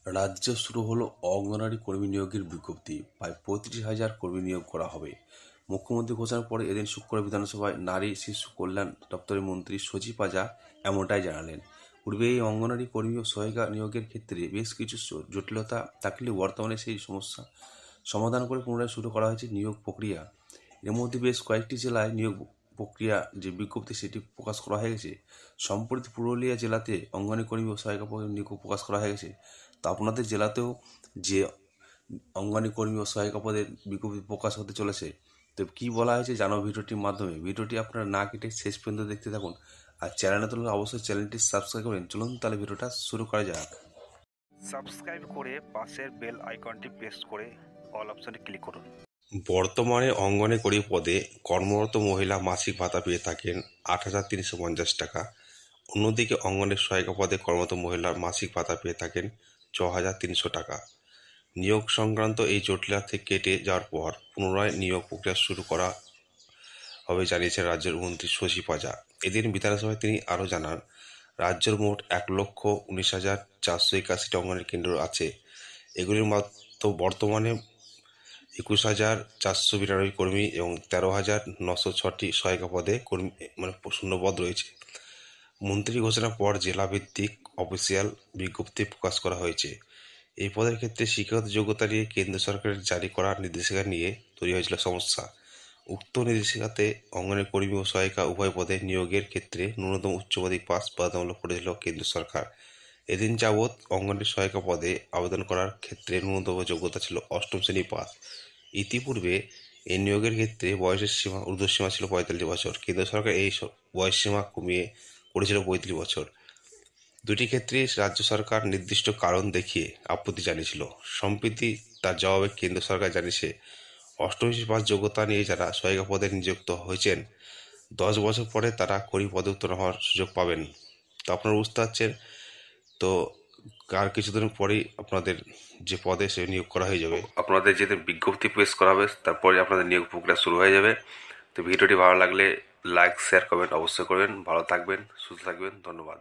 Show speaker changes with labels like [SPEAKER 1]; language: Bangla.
[SPEAKER 1] রাজ্যে শুরু হলো অঙ্গনওয়াড়ি কর্মী নিয়োগের বিজ্ঞপ্তি। প্রায় ৩৫,০০০ কর্মী নিয়োগ করা হবে। মুখ্যমন্ত্রী ঘোষণার পরে এদিন শুক্রবার বিধানসভায় নারী শিশু কল্যাণ দপ্তরের মন্ত্রী সজি পাজা এমনটাই জানালেন। পূর্বে এই অঙ্গনওয়াড়ি কর্মী ও সহায়িকা নিয়োগের ক্ষেত্রে বেশ কিছু জটিলতা থাকলেও বর্তমানে সেই সমস্যা সমাধান করে পুনরায় শুরু করা হয়েছে নিয়োগ প্রক্রিয়া। এর মধ্যে বেশ কয়েকটি জেলায় নিয়োগ প্রক্রিয়া যে বিজ্ঞপ্তি সেটি প্রকাশ করা হয়ে গেছে। সম্প্রতি পুরুলিয়া জেলাতে অঙ্গনওয়াড়ি কর্মী ও সহায়িকা নিয়োগ প্রকাশ করা হয়ে গেছে। তো আপনাদের জেলাতেও যে অঙ্গনওয়াড়ি কর্মী ও সহায়িকা পদের বিজ্ঞপ্তি প্রকাশ হতে চলেছে। তো কি বলা হয়েছে জানো ভিডিওটির মাধ্যমে। ভিডিওটি আপনারা না কেটে শেষ পর্যন্ত দেখতে থাকুন। আর চ্যানেলে তুললে অবশ্যই চ্যানেলটি সাবস্ক্রাইব করবেন। চলুন তাহলে ভিডিওটা শুরু করা যাক।
[SPEAKER 2] সাবস্ক্রাইব করে পাশের বেল আইকনটি প্রেস করে অল অপশনে ক্লিক করুন।
[SPEAKER 3] বর্তমানে অঙ্গনে কর্মী পদে কর্মরত মহিলা মাসিক ভাতা পেয়ে থাকেন ৮,৩৫০ টাকা। অন্যদিকে অঙ্গনের সহায়িকা পদে কর্মরত মহিলার মাসিক ভাতা পেয়ে থাকেন ৬,৩০০ টাকা। নিয়োগ সংক্রান্ত এই জটিলতা থেকে কেটে যাওয়ার পর পুনরায় নিয়োগ প্রক্রিয়া শুরু করা হবে জানিয়েছেন রাজ্যের মন্ত্রী শশী পাজা। এদিন বিধানসভায় তিনি আরও জানান, রাজ্যের মোট ১,১৯,৪৮১টি অঙ্গনওয়াড়ি কেন্দ্র আছে। এগুলির মধ্যে বর্তমানে ২১,৪৯২ কর্মী এবং ১৩,৯০৬টি সহায়িকা পদে কর্মী শূন্যপদ রয়েছে। মন্ত্রী ঘোষণার পর জেলাভিত্তিক অফিসিয়াল বিজ্ঞপ্তি প্রকাশ করা হয়েছে। এই পদের ক্ষেত্রে শিক্ষাগত যোগ্যতা নিয়ে কেন্দ্র সরকারের জারি করা নির্দেশিকা নিয়ে তৈরি হয়েছিল সমস্যা। উক্ত নির্দেশিকাতে অঙ্গনওয়াড়ি কর্মী ও সহায়িকা উভয় পদে নিয়োগের ক্ষেত্রে ন্যূনতম উচ্চ মাধ্যমিক পাস বাধ্যতামূলক করেছিল কেন্দ্র সরকার। এদিন যাবৎ অঙ্গনওয়াড়ি সহায়িকা পদে আবেদন করার ক্ষেত্রে ন্যূনতম যোগ্যতা ছিল অষ্টম শ্রেণী পাস। ইতিপূর্বে এই নিয়োগের ক্ষেত্রে বয়সের ঊর্ধ্বসীমা ছিল ৪৫ বছর। কেন্দ্র সরকার এই বয়সসীমা কমিয়ে করেছিল ৩৫ বছর। দুটি ক্ষেত্রেই রাজ্য সরকার নির্দিষ্ট কারণ দেখিয়ে আপত্তি জানিয়েছিল। সম্প্রতি তার জবাবে কেন্দ্র সরকার জানিয়েছে, অষ্টম শ্রেণী পাস যোগ্যতা নিয়ে যারা সহায়িকা পদে নিযুক্ত হয়েছেন ১০ বছর পরে তারা কর্মী পদে উত্তীর্ণ হওয়ার সুযোগ পাবেন। তো আপনারা বুঝতে পারছেন, তো আর কিছুদিন পরেই আপনাদের যে পদে সে নিয়োগ করা হয়ে যাবে।
[SPEAKER 1] আপনাদের যেদিন বিজ্ঞপ্তি পেশ করা হবে তারপরে আপনাদের নিয়োগ প্রক্রিয়া শুরু হয়ে যাবে। তো ভিডিওটি ভালো লাগলে লাইক শেয়ার কমেন্ট অবশ্যই করবেন। ভালো থাকবেন, সুস্থ থাকবেন। ধন্যবাদ।